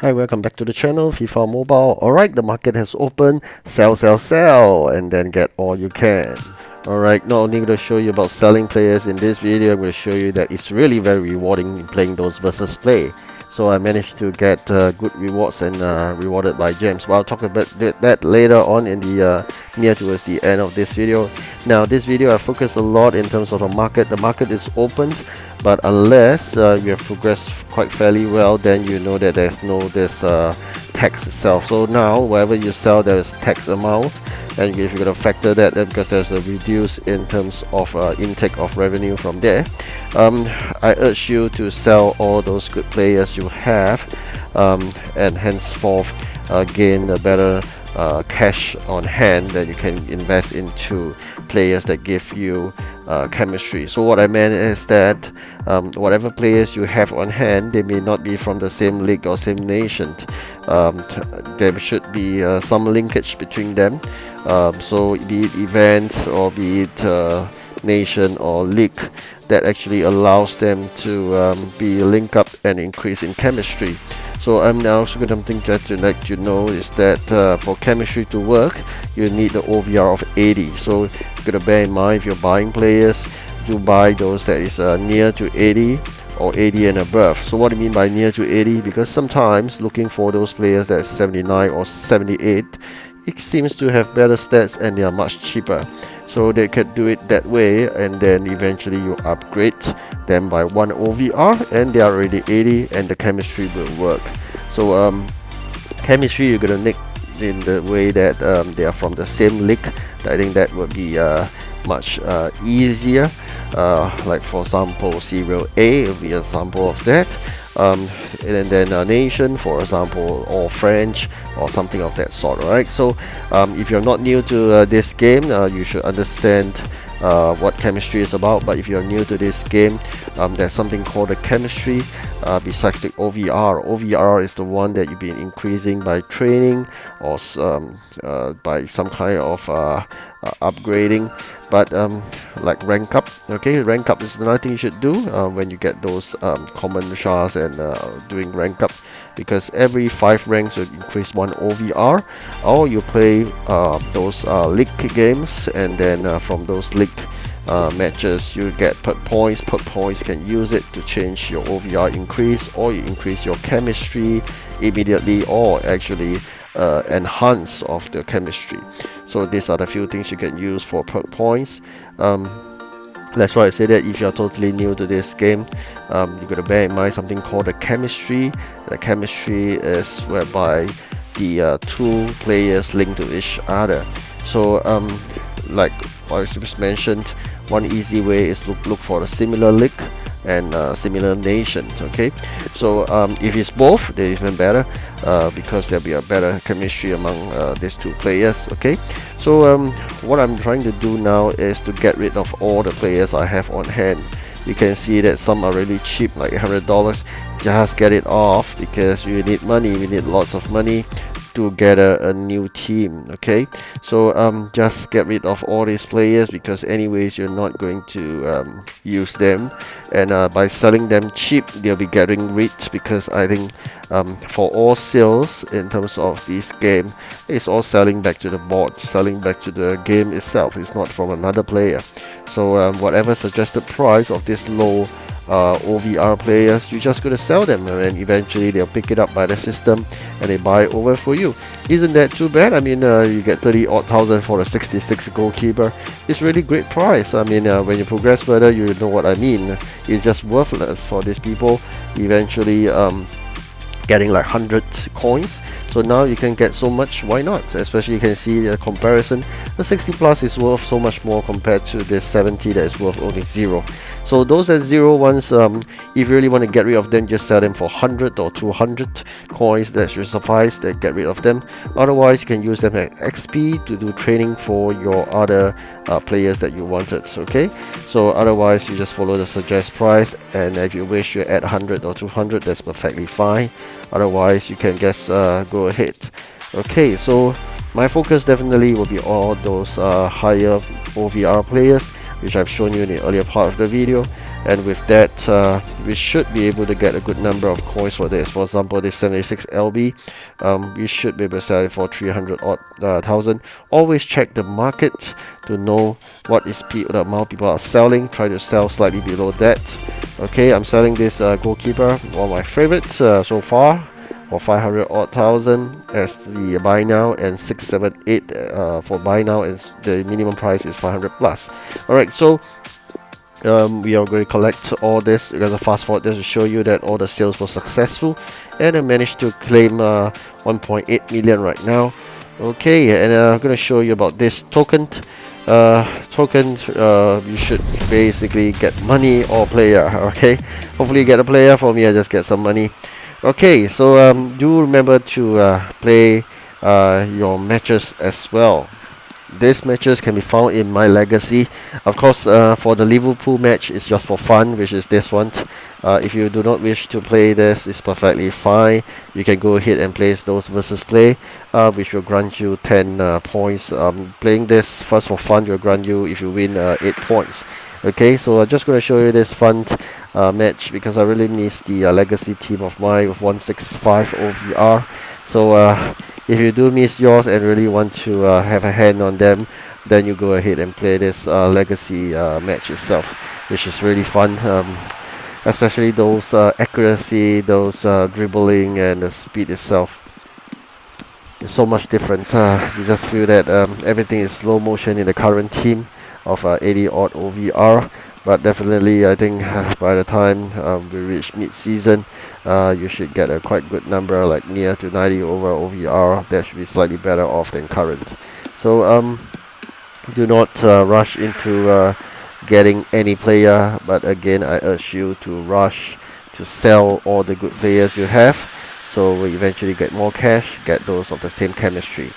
Hi, welcome back to the channel, FIFA Mobile. Alright, the market has opened. Sell, sell, sell, and then get all you can. Alright, not only going to show you about selling players in this video, I'm going to show you that it's really very rewarding in playing those versus play. So I managed to get good rewards and rewarded by gems. But I'll talk about that later on in the near towards the end of this video. Now, this video I focus a lot in terms of the market. The market is opened, but unless you have progressed quite fairly well, then you know that there's no this tax itself. So now wherever you sell, there is tax amount, and if you're going to factor that, then because there's a reduce in terms of intake of revenue from there, I urge you to sell all those good players you have, and henceforth gain a better cash on hand that you can invest into players that give you chemistry. So what I meant is that whatever players you have on hand, they may not be from the same league or same nation. There should be some linkage between them. So be it events or be it nation or league, that actually allows them to be linked up and increase in chemistry. So I'm now also going to let you know is that for chemistry to work, you need the OVR of 80. So you got to bear in mind, if you're buying players, do buy those that is near to 80 or 80 and above. So what do you mean by near to 80? Because sometimes looking for those players that's 79 or 78, it seems to have better stats and they are much cheaper. So they can do it that way, and then eventually you upgrade them by 1 OVR and they are already 80 and the chemistry will work. So chemistry you're gonna make in the way that they are from the same league. I think that would be much easier. Like for example, Serial A will be an example of that. And then nation, for example, or French or something of that sort. Alright, so if you're not new to this game, you should understand what chemistry is about. But if you're new to this game, there's something called the chemistry besides the OVR. OVR is the one that you've been increasing by training or by some kind of upgrading. But like rank up, okay, rank up is another thing you should do when you get those common shards and doing rank up, because every 5 ranks will increase 1 OVR, or you play those league games, and then from those league matches you get perk points. Perk points can use it to change your OVR increase, or you increase your chemistry immediately, or actually enhance of the chemistry. So these are the few things you can use for perk points. That's why I say that if you're totally new to this game, you gotta bear in mind something called the chemistry. The chemistry is whereby the 2 players link to each other. So like I just mentioned, one easy way is to look for a similar league and similar nations. Okay, so if it's both, then even better, because there'll be a better chemistry among these 2 players. Okay, so what I'm trying to do now is to get rid of all the players I have on hand. You can see that some are really cheap, like $100. Just get it off, because we need money, we need lots of money to gather a new team. Okay, so just get rid of all these players, because anyways you're not going to use them, and by selling them cheap they'll be getting rich, because I think for all sales in terms of this game, it's all selling back to the board, selling back to the game itself. It's not from another player. So whatever suggested price of this low OVR players, you just gonna sell them, and eventually they'll pick it up by the system and they buy it over for you. Isn't that too bad? I mean, you get 30-odd thousand for a 66 goalkeeper. It's really great price. I mean, when you progress further, you know what I mean. It's just worthless for these people. Eventually getting like 100 coins. So now you can get so much, why not? Especially you can see the comparison. The 60 plus is worth so much more compared to this 70 that is worth only 0. So those at 0 ones, if you really want to get rid of them, just sell them for 100 or 200 coins. That should suffice to get rid of them. Otherwise you can use them at XP to do training for your other players that you wanted. Okay, so otherwise you just follow the suggest price, and if you wish you add 100 or 200, that's perfectly fine. Otherwise you can just go ahead. Okay, so my focus definitely will be all those higher OVR players. which I've shown you in the earlier part of the video. And with that, we should be able to get a good number of coins for this. For example, this 76 LB, we should be able to sell it for 300 odd thousand. Always check the market to know what is the amount people are selling. Try to sell slightly below that. Okay, I'm selling this goalkeeper, one of my favorites so far, for 500 odd thousand as the buy now, and 678 for buy now, and the minimum price is 500 plus. Alright, so we are going to collect all this. We're going to fast forward this to show you that all the sales were successful, and I managed to claim 1.8 million right now. Okay, and I'm going to show you about this token. You should basically get money or player. Okay, hopefully you get a player. For me, I just get some money. Okay, so do remember to play your matches as well. These matches can be found in my legacy. Of course, for the Liverpool match, it's just for fun, which is this one. If you do not wish to play this, it's perfectly fine. You can go ahead and place those versus play, which will grant you 10 points. Playing this first for fun will grant you, if you win, 8 points. Okay, so I'm just going to show you this fun match because I really miss the legacy team of mine with 165 OVR. So if you do miss yours and really want to have a hand on them, then you go ahead and play this legacy match itself, which is really fun, especially those accuracy, those dribbling, and the speed itself. There's so much difference. You just feel that everything is slow motion in the current team of 80 odd OVR. But definitely, I think by the time we reach mid-season, you should get a quite good number, like near to 90 over OVR. That should be slightly better off than current. So do not rush into getting any player. But again, I urge you to rush to sell all the good players you have, so we eventually get more cash, get those of the same chemistry.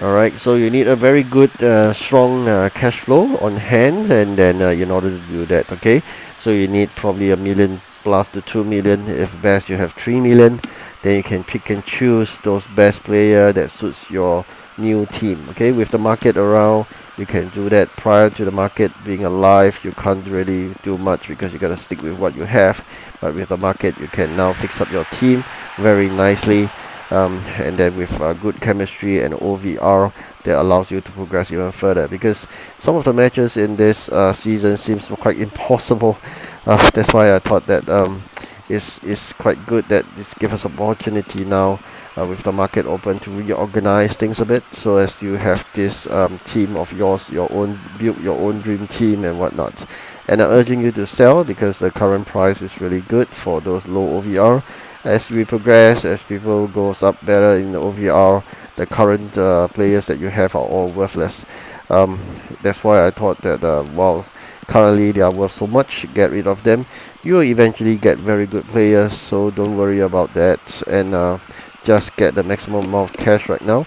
Alright, so you need a very good strong cash flow on hand, and then in order to do that, okay, so you need probably $1 million plus to 2 million. If best you have 3 million, then you can pick and choose those best player that suits your new team. Okay, with the market around, you can do that. Prior to the market being alive, you can't really do much because you gotta stick with what you have. But with the market, you can now fix up your team very nicely. And then with good chemistry and OVR, that allows you to progress even further, because some of the matches in this season seems quite impossible. That's why I thought that it's quite good that this gives us an opportunity now with the market open to reorganize things a bit, so as you have this team of yours, build your own dream team and whatnot. And I'm urging you to sell because the current price is really good for those low OVR. As we progress, as people goes up better in the OVR, the current players that you have are all worthless. That's why I thought that while currently they are worth so much, get rid of them. You will eventually get very good players, so don't worry about that, and just get the maximum amount of cash right now.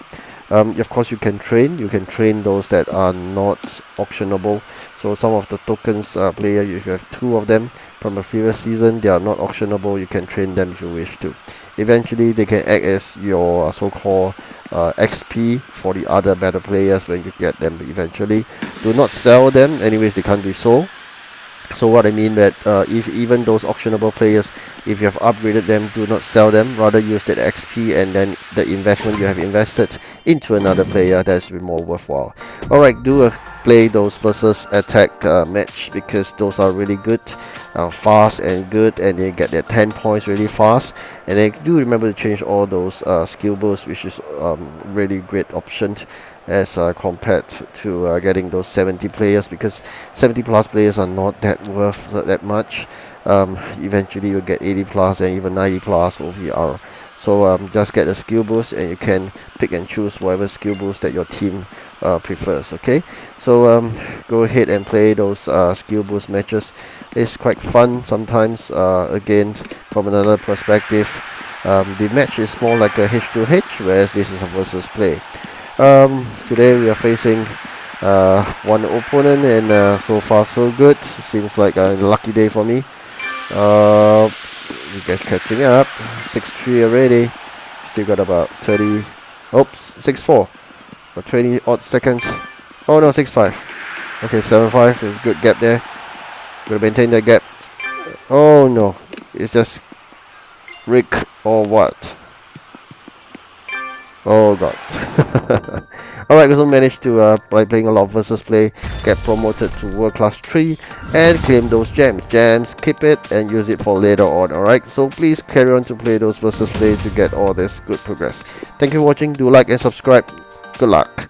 Of course, you can train those that are not auctionable. So some of the tokens player, you have 2 of them from the previous season, they are not auctionable. You can train them if you wish to. Eventually they can act as your so-called XP for the other better players when you get them eventually. Do not sell them, anyways they can't be sold. So what I mean that if even those auctionable players, if you have upgraded them, do not sell them. Rather use that XP and then the investment you have invested into another player. That's more worthwhile. Alright, do play those versus attack match, because those are really good, fast and good, and they get their 10 points really fast. And then do remember to change all those skill boosts, which is really great option as compared to getting those 70 players, because 70 plus players are not that worth that much. Eventually you'll get 80 plus and even 90 plus OVR. So just get the skill boost, and you can pick and choose whatever skill boost that your team prefers. Okay, so go ahead and play those skill boost matches. It's quite fun sometimes. Again, from another perspective, the match is more like a H2H, whereas this is a versus play. Today we are facing one opponent, and so far so good. Seems like a lucky day for me. You guys catching up. 6-3 already. Still got about 30. Oops, 6-4. For 20 odd seconds. Oh no, 6-5. Okay, 7-5 is good gap there. Gotta maintain that gap. Oh no, it's just Rick or what? Oh god. Alright, we also managed to, by playing a lot of versus play, get promoted to World Class 3 and claim those gems. Gems, keep it and use it for later on, alright? So please carry on to play those versus play to get all this good progress. Thank you for watching, do like and subscribe. Good luck.